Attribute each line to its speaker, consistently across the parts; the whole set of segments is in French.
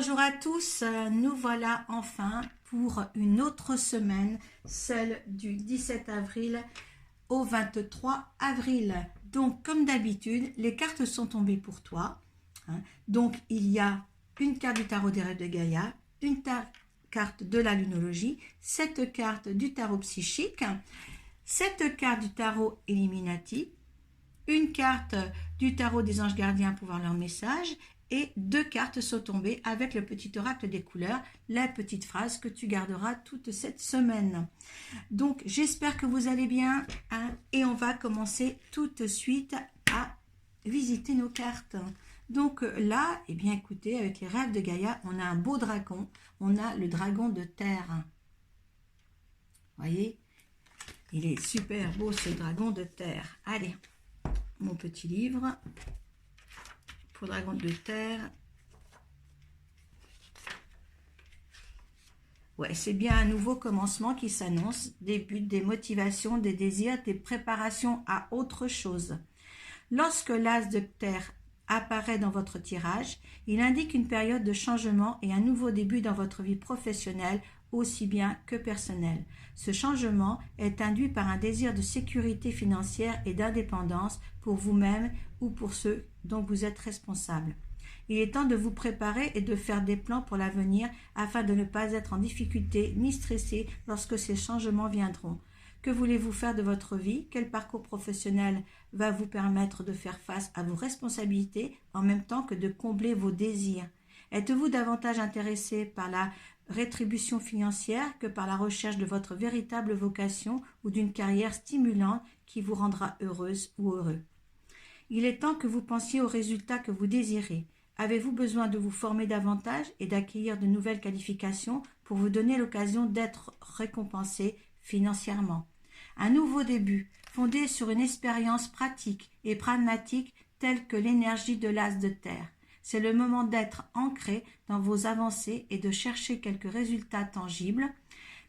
Speaker 1: bonjour à tous, nous voilà enfin pour une autre semaine, celle du 17 avril au 23 avril. Donc comme d'habitude, les cartes sont tombées pour toi. Donc il y a une carte du tarot des rêves de Gaïa, une carte de la lunologie, 7 cartes du tarot psychique, 7 cartes du tarot Illuminati, une carte du tarot des anges gardiens pour voir leur message et 2 cartes sont tombées avec le petit oracle des couleurs, la petite phrase que tu garderas toute cette semaine. Donc j'espère que vous allez bien et on va commencer tout de suite à visiter nos cartes. Donc là, eh bien écoutez, avec les rêves de Gaïa, on a un beau dragon, on a le dragon de terre. Vous voyez, il est super beau ce dragon de terre. Allez, mon petit livre pour dragon de terre. Ouais, c'est bien un nouveau commencement qui s'annonce, des buts, des motivations, des désirs, des préparations à autre chose. Lorsque l'as de terre apparaît dans votre tirage, il indique une période de changement et un nouveau début dans votre vie professionnelle, aussi bien que personnelle. Ce changement est induit par un désir de sécurité financière et d'indépendance pour vous-même ou pour ceux dont vous êtes responsable. Il est temps de vous préparer et de faire des plans pour l'avenir afin de ne pas être en difficulté ni stressé lorsque ces changements viendront. Que voulez-vous faire de votre vie? Quel parcours professionnel va vous permettre de faire face à vos responsabilités en même temps que de combler vos désirs? Êtes-vous davantage intéressé par la rétribution financière que par la recherche de votre véritable vocation ou d'une carrière stimulante qui vous rendra heureuse ou heureux? Il est temps que vous pensiez aux résultats que vous désirez. Avez-vous besoin de vous former davantage et d'acquérir de nouvelles qualifications pour vous donner l'occasion d'être récompensé financièrement? Un nouveau début, fondé sur une expérience pratique et pragmatique telle que l'énergie de l'as de terre. C'est le moment d'être ancré dans vos avancées et de chercher quelques résultats tangibles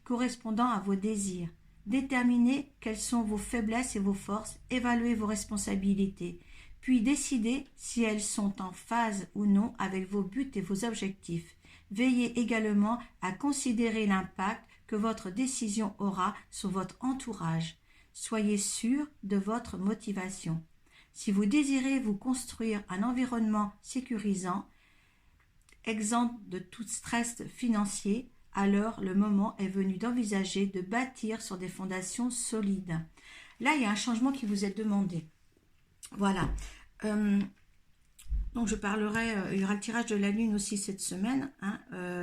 Speaker 1: correspondant à vos désirs. Déterminez quelles sont vos faiblesses et vos forces, évaluez vos responsabilités, puis décidez si elles sont en phase ou non avec vos buts et vos objectifs. Veillez également à considérer l'impact que votre décision aura sur votre entourage. Soyez sûr de votre motivation. Si vous désirez vous construire un environnement sécurisant, exempt de tout stress financier, alors le moment est venu d'envisager de bâtir sur des fondations solides. Là, il y a un changement qui vous est demandé. Voilà. Donc je parlerai, il y aura le tirage de la lune aussi cette semaine.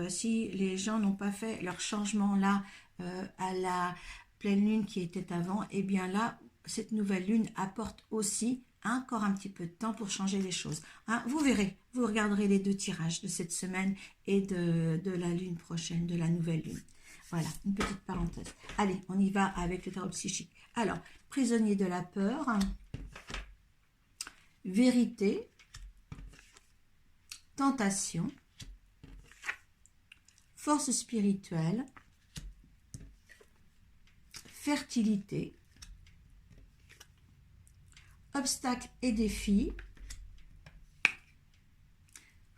Speaker 1: Si les gens n'ont pas fait leur changement là à la pleine lune qui était avant, et bien là, cette nouvelle lune apporte aussi encore un petit peu de temps pour changer les choses. Vous verrez, vous regarderez les 2 tirages de cette semaine et de la lune prochaine, de la nouvelle lune. Voilà, une petite parenthèse. Allez, on y va avec le tarot psychique. Alors, prisonnier de la peur, vérité, tentation, force spirituelle, fertilité, obstacles et défis,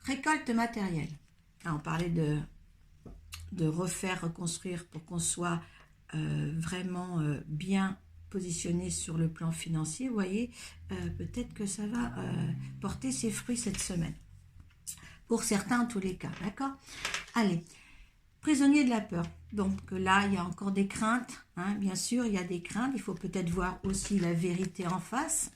Speaker 1: récolte matérielle. On parlait de refaire, reconstruire pour qu'on soit vraiment bien positionné sur le plan financier. Vous voyez, peut-être que ça va porter ses fruits cette semaine. Pour certains, en tous les cas, d'accord? Allez, prisonnier de la peur. Donc là, il y a encore des craintes, bien sûr, il y a des craintes. Il faut peut-être voir aussi la vérité en face.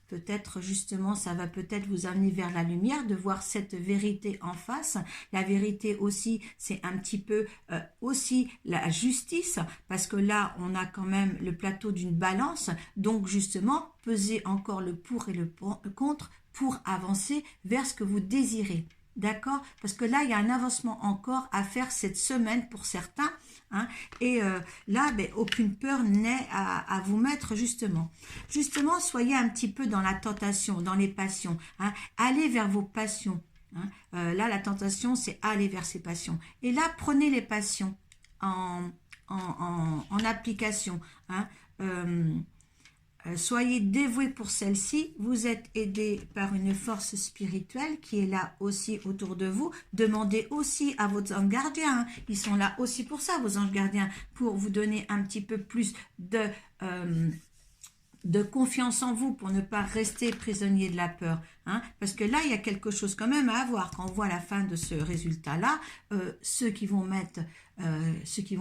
Speaker 1: Peut-être justement, ça va peut-être vous amener vers la lumière, de voir cette vérité en face. La vérité aussi, c'est un petit peu aussi la justice, parce que là, on a quand même le plateau d'une balance. Donc justement, peser encore le pour et le contre pour avancer vers ce que vous désirez. D'accord? Parce que là, il y a un avancement encore à faire cette semaine pour certains. Et là, aucune peur n'est à vous mettre justement. Justement, soyez un petit peu dans la tentation, dans les passions. Allez vers vos passions. Là, la tentation, c'est aller vers ses passions. Et là, prenez les passions en application. soyez dévoués pour celle-ci. Vous êtes aidés par une force spirituelle qui est là aussi autour de vous. Demandez aussi à vos anges gardiens. Hein. Ils sont là aussi pour ça, vos anges gardiens, pour vous donner un petit peu plus de confiance en vous pour ne pas rester prisonnier de la peur. Hein, parce que là, il y a quelque chose quand même à avoir. Quand on voit la fin de ce résultat-là, ceux qui vont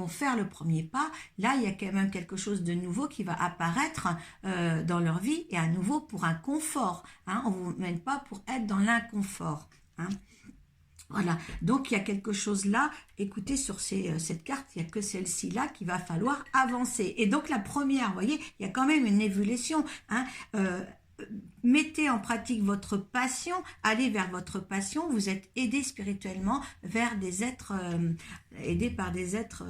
Speaker 1: faire le premier pas, là, il y a quand même quelque chose de nouveau qui va apparaître dans leur vie et à nouveau pour un confort. Hein, on ne vous mène pas pour être dans l'inconfort. Hein. Voilà, donc il y a quelque chose là, écoutez, sur cette carte, il n'y a que celle-ci là qu'il va falloir avancer. Et donc la première, vous voyez, il y a quand même une évolution. Hein, mettez en pratique votre passion, allez vers votre passion, vous êtes aidé spirituellement vers des êtres, aidés par des êtres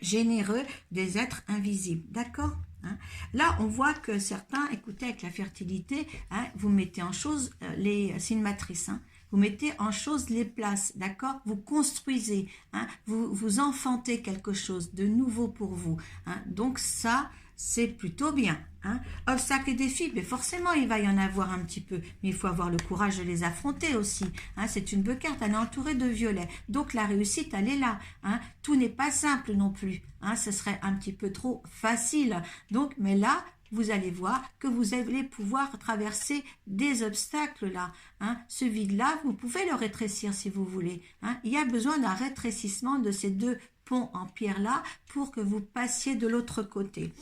Speaker 1: généreux, des êtres invisibles, d'accord? Hein. Là, on voit que certains, écoutez, avec la fertilité, hein, vous mettez en chose, c'est une matrice, hein, vous mettez en chose les places, d'accord? Vous construisez, hein, vous enfantez quelque chose de nouveau pour vous. Hein, donc ça, c'est plutôt bien. Hein. Obstacles et défis, mais forcément, il va y en avoir un petit peu. Mais il faut avoir le courage de les affronter aussi. Hein. C'est une belle carte, elle est entourée de violets. Donc la réussite, elle est là. Hein. Tout n'est pas simple non plus. Hein. Ce serait un petit peu trop facile. Donc, mais là, vous allez voir que vous allez pouvoir traverser des obstacles là. Hein. Ce vide-là, vous pouvez le rétrécir si vous voulez. Hein. Il y a besoin d'un rétrécissement de ces deux ponts en pierre là pour que vous passiez de l'autre côté.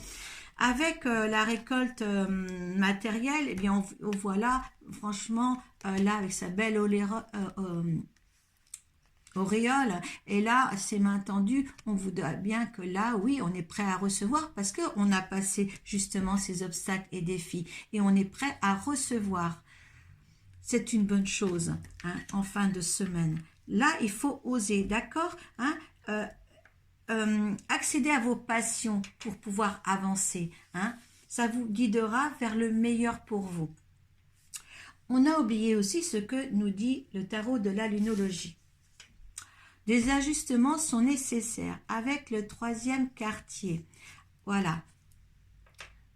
Speaker 1: Avec la récolte matérielle, eh bien, on voit là, franchement, là, avec sa belle auréole, et là, ses mains tendues, on voudrait bien que là, oui, on est prêt à recevoir parce qu'on a passé justement ces obstacles et défis et on est prêt à recevoir. C'est une bonne chose, hein, en fin de semaine. Là, il faut oser, d'accord, hein, accéder à vos passions pour pouvoir avancer. Hein, ça vous guidera vers le meilleur pour vous. On a oublié aussi ce que nous dit le tarot de la lunologie. Des ajustements sont nécessaires avec le troisième quartier. Voilà.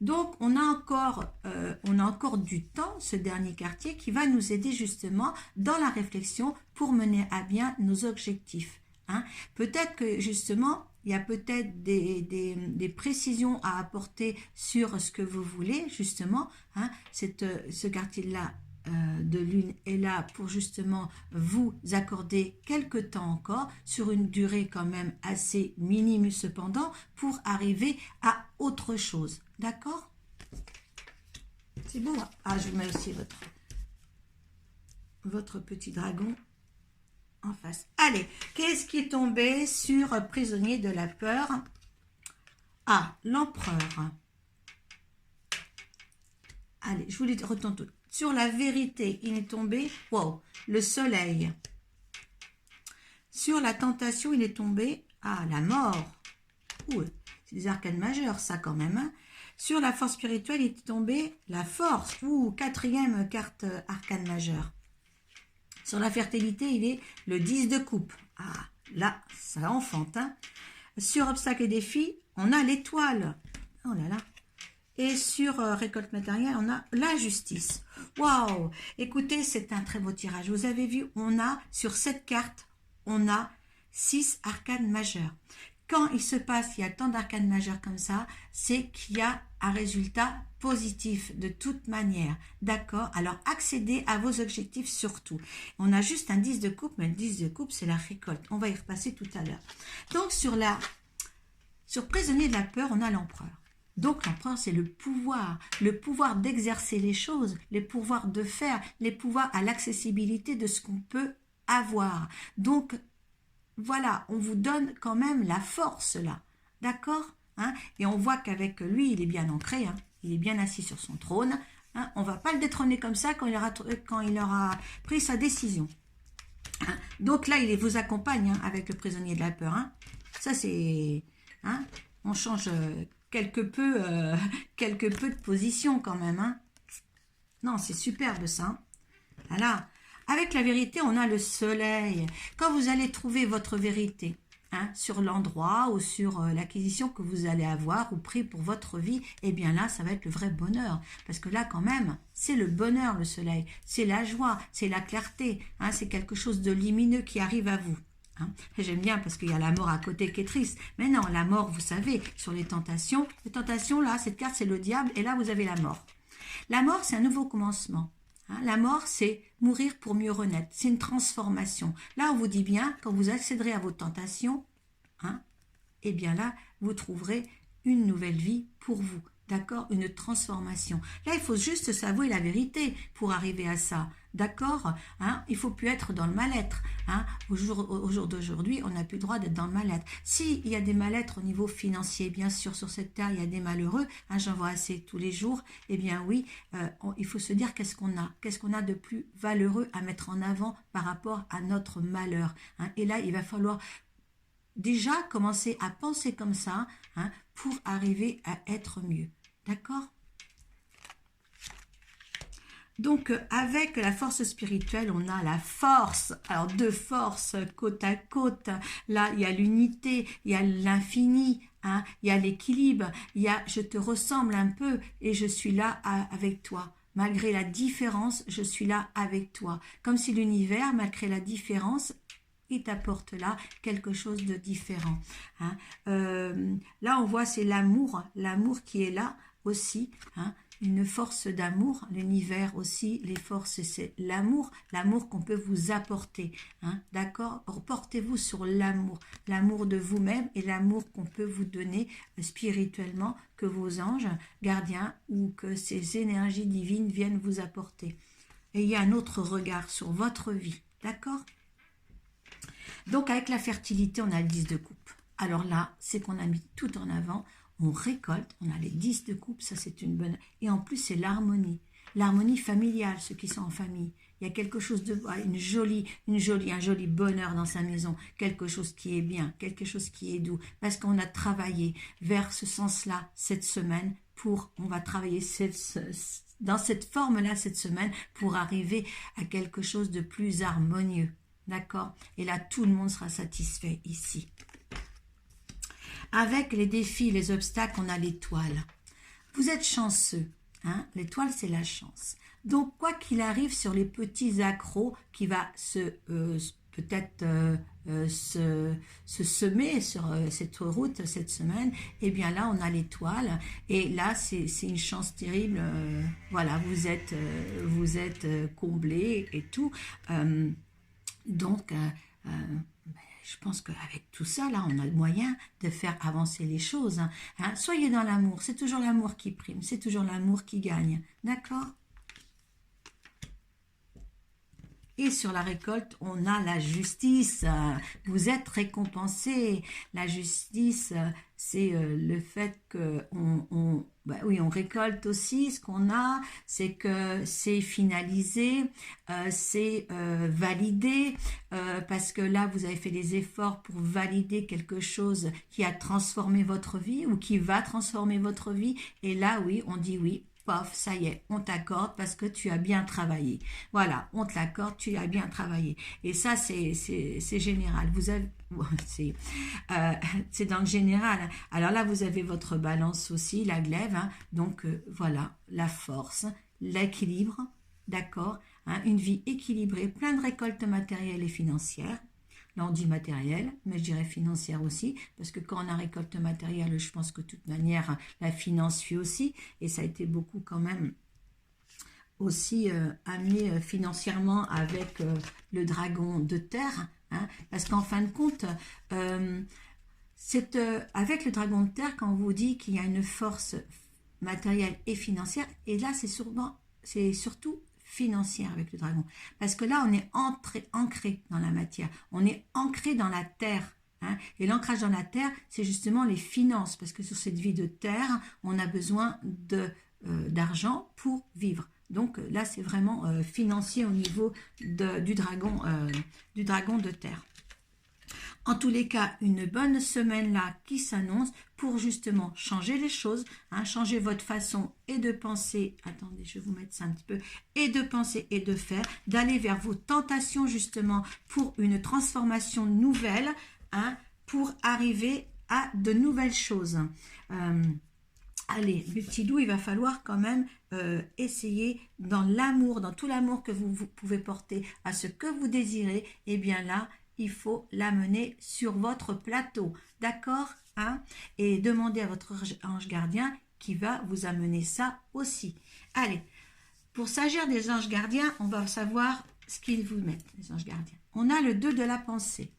Speaker 1: Donc, on a encore du temps, ce dernier quartier, qui va nous aider justement dans la réflexion pour mener à bien nos objectifs. Hein. Peut-être que justement, il y a peut-être des précisions à apporter sur ce que vous voulez, justement. Hein. Ce quartier-là de lune est là pour justement vous accorder quelques temps encore, sur une durée quand même assez minime cependant, pour arriver à autre chose. D'accord? C'est bon? Ah, je mets aussi votre petit dragon en face. Allez, qu'est-ce qui est tombé sur prisonnier de la peur? Ah, l'empereur. Allez, je vous les retourne tout. Sur la vérité, il est tombé, wow, le soleil. Sur la tentation, il est tombé, ah, la mort. Ouh, c'est des arcanes majeures, ça, quand même. Hein. Sur la force spirituelle, il est tombé la force. Ouh, quatrième carte arcane majeure. Sur la fertilité, il est le 10 de coupe. Ah, là, ça enfante. Hein. Sur obstacles et défis, on a l'étoile. Oh là là. Et sur récolte matérielle, on a la justice. Waouh! Écoutez, c'est un très beau tirage. Vous avez vu, on a, sur cette carte, on a 6 arcanes majeures. Quand il se passe, il y a tant d'arcanes majeures comme ça, c'est qu'il y a un résultat positif de toute manière. D'accord? Alors, accédez à vos objectifs surtout. On a juste un 10 de coupe, mais le 10 de coupe, c'est la récolte. On va y repasser tout à l'heure. Donc, sur prisonnier de la peur, on a l'empereur. Donc l'empereur, c'est le pouvoir d'exercer les choses, les pouvoirs de faire, les pouvoirs à l'accessibilité de ce qu'on peut avoir. Donc voilà, on vous donne quand même la force là, d'accord, hein? Et on voit qu'avec lui, il est bien ancré, hein? Il est bien assis sur son trône. Hein? On ne va pas le détrôner comme ça quand il aura pris sa décision. Hein? Donc là, il vous accompagne, hein, avec le prisonnier de la peur. Hein? Ça, c'est... Hein? On change... quelque peu de position quand même. Hein. Non, c'est superbe ça. Voilà. Avec la vérité, on a le soleil. Quand vous allez trouver votre vérité, hein, sur l'endroit ou sur l'acquisition que vous allez avoir ou prix pour votre vie, eh bien là, ça va être le vrai bonheur. Parce que là, quand même, c'est le bonheur, le soleil. C'est la joie, c'est la clarté. Hein, c'est quelque chose de lumineux qui arrive à vous. Hein. J'aime bien parce qu'il y a la mort à côté qui est triste. Mais non, la mort, vous savez, sur les tentations, là, cette carte, c'est le diable, et là, vous avez la mort. La mort, c'est un nouveau commencement. Hein, la mort, c'est mourir pour mieux renaître. C'est une transformation. Là, on vous dit bien, quand vous accéderez à vos tentations, hein, eh bien là, vous trouverez une nouvelle vie pour vous. D'accord? Une transformation. Là, il faut juste s'avouer la vérité pour arriver à ça. D'accord? Hein? Il ne faut plus être dans le mal-être. Hein? Au jour d'aujourd'hui, on n'a plus le droit d'être dans le mal-être. S'il y a des mal-être au niveau financier, bien sûr, sur cette terre, il y a des malheureux. Hein, j'en vois assez tous les jours. Eh bien oui, il faut se dire qu'est-ce qu'on a de plus valeureux à mettre en avant par rapport à notre malheur. Hein? Et là, il va falloir déjà commencer à penser comme ça, hein, pour arriver à être mieux. D'accord? Donc, avec la force spirituelle, on a la force. Alors, deux forces côte à côte. Là, il y a l'unité, il y a l'infini, hein, il y a l'équilibre, il y a je te ressemble un peu et je suis là avec toi. Malgré la différence, je suis là avec toi. Comme si l'univers, malgré la différence, il t'apporte là quelque chose de différent. Hein. Là, on voit, c'est l'amour qui est là aussi. Hein. Une force d'amour, l'univers aussi, les forces, c'est l'amour qu'on peut vous apporter. Hein. D'accord? Portez-vous sur l'amour de vous-même et l'amour qu'on peut vous donner spirituellement, que vos anges, gardiens ou que ces énergies divines viennent vous apporter. Et il y a un autre regard sur votre vie. D'accord? Donc, avec la fertilité, on a le 10 de coupe. Alors là, c'est qu'on a mis tout en avant. On récolte, on a les 10 de coupe, ça c'est une bonne... Et en plus, c'est l'harmonie. L'harmonie familiale, ceux qui sont en famille. Il y a quelque chose de... un joli bonheur dans sa maison. Quelque chose qui est bien, quelque chose qui est doux. Parce qu'on a travaillé vers ce sens-là cette semaine on va travailler dans cette forme-là cette semaine pour arriver à quelque chose de plus harmonieux. D'accord? Et là, tout le monde sera satisfait ici. Avec les défis, les obstacles, on a l'étoile. Vous êtes chanceux. Hein? L'étoile, c'est la chance. Donc, quoi qu'il arrive sur les petits accros qui va peut-être se semer sur cette route cette semaine, eh bien là, on a l'étoile. Et là, c'est une chance terrible. Voilà, vous êtes comblé et tout. Donc, je pense qu'avec tout ça, là, on a le moyen de faire avancer les choses. Hein. Soyez dans l'amour, c'est toujours l'amour qui prime, c'est toujours l'amour qui gagne. D'accord? Et sur la récolte, on a la justice. Vous êtes récompensé. La justice, c'est le fait qu'on on récolte aussi. Ce qu'on a, c'est que c'est finalisé, c'est validé, parce que là, vous avez fait des efforts pour valider quelque chose qui a transformé votre vie ou qui va transformer votre vie. Et là, oui, on dit oui. Pof, ça y est, on t'accorde parce que tu as bien travaillé. Voilà, on te l'accorde, tu as bien travaillé. Et ça, c'est général. Vous avez, c'est dans le général. Alors là, vous avez votre balance aussi, la glaive. Hein. Donc, voilà, la force, l'équilibre, d'accord, hein, une vie équilibrée, plein de récoltes matérielles et financières. Là, on dit matériel, mais je dirais financière aussi, parce que quand on a récolte matérielle, je pense que de toute manière, la finance suit aussi, et ça a été beaucoup quand même aussi amené financièrement avec le dragon de terre, hein, parce qu'en fin de compte, avec le dragon de terre, quand on vous dit qu'il y a une force matérielle et financière, et là, c'est surtout financière avec le dragon. Parce que là, on est ancré dans la matière. On est ancré dans la terre. Hein. Et l'ancrage dans la terre, c'est justement les finances. Parce que sur cette vie de terre, on a besoin d'argent pour vivre. Donc là, c'est vraiment financier au niveau du dragon de terre. En tous les cas, une bonne semaine là qui s'annonce pour justement changer les choses, hein, changer votre façon et de penser, attendez, je vais vous mettre ça un petit peu, et de penser et de faire, d'aller vers vos tentations justement pour une transformation nouvelle, hein, pour arriver à de nouvelles choses. Allez, mes petits loups, il va falloir quand même essayer dans l'amour, dans tout l'amour que vous pouvez porter à ce que vous désirez, et bien là, il faut l'amener sur votre plateau, d'accord, hein? Et demandez à votre ange gardien qui va vous amener ça aussi. Allez, pour s'agir des anges gardiens, on va savoir ce qu'ils vous mettent, les anges gardiens. On a le 2 de la pensée.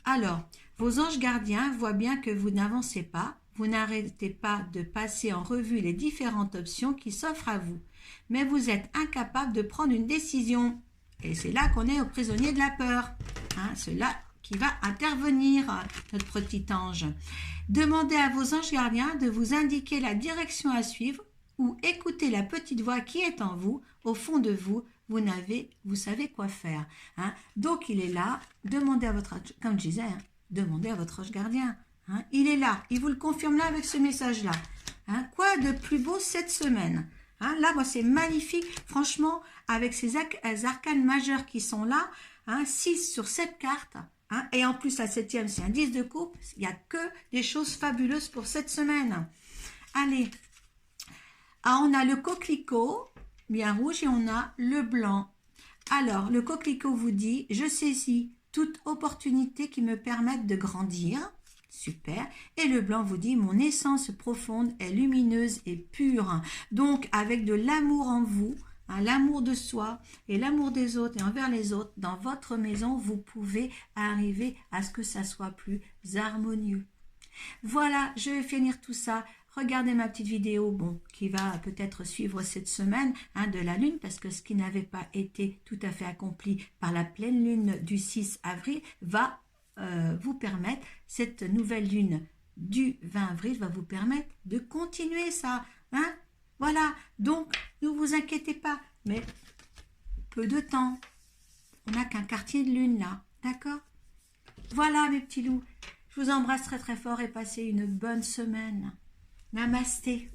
Speaker 1: Alors, vos anges gardiens voient bien que vous n'avancez pas, vous n'arrêtez pas de passer en revue les différentes options qui s'offrent à vous, mais vous êtes incapable de prendre une décision. Et c'est là qu'on est au prisonnier de la peur. Hein, c'est là qui va intervenir, notre petit ange. Demandez à vos anges gardiens de vous indiquer la direction à suivre ou écoutez la petite voix qui est en vous, au fond de vous, vous savez quoi faire. Hein. Donc il est là, demandez à votre, comme je disais, hein, demandez à votre ange gardien. Hein. Il est là, il vous le confirme là avec ce message-là. Hein. Quoi de plus beau cette semaine? Hein, là, moi, c'est magnifique. Franchement, avec ces arcanes majeures qui sont là, hein, 6 sur 7 cartes, hein, et en plus, la 7e, c'est un 10 de coupe. Il n'y a que des choses fabuleuses pour cette semaine. Allez. Ah, on a le coquelicot, bien rouge, et on a le blanc. Alors, le coquelicot vous dit, je saisis toute opportunité qui me permette de grandir. Super. Et le blanc vous dit, mon essence profonde est lumineuse et pure. Donc, avec de l'amour en vous, hein, l'amour de soi et l'amour des autres et envers les autres, dans votre maison, vous pouvez arriver à ce que ça soit plus harmonieux. Voilà, je vais finir tout ça. Regardez ma petite vidéo, bon, qui va peut-être suivre cette semaine, hein, de la lune, parce que ce qui n'avait pas été tout à fait accompli par la pleine lune du 6 avril va vous permettre, cette nouvelle lune du 20 avril va vous permettre de continuer ça. Hein? Voilà, donc ne vous inquiétez pas, mais peu de temps. On n'a qu'un quartier de lune là, d'accord? Voilà mes petits loups, je vous embrasse très très fort et passez une bonne semaine. Namasté.